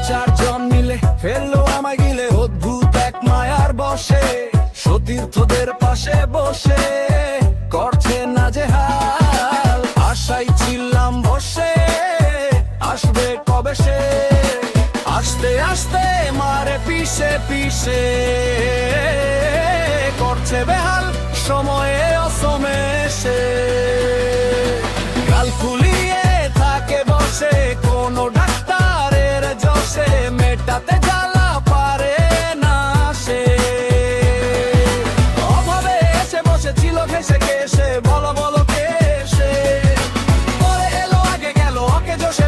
চারজন মিলে ফেললো আমায় গিলে অদ্ভুত এক মায়ার বসে, সতীর্থদের পাশে বসে করছে নাজেহাল। আশায় ছিলাম বসে, আসবে কবে সে, আস্তে আস্তে মারে পিছে পিছে করছে বেহাল সময়ে অসমে সে। গাল ফুলিয়ে থাকে বসে কোনো ডাক্তারের জোশে, মেটাতে জ্বালা পারে না সে। অভাবে এসে বসেছিল ঘেসে ঘেসে, বলো বলো কে সে, পরে এলো আগে গেল ওকে জোশে।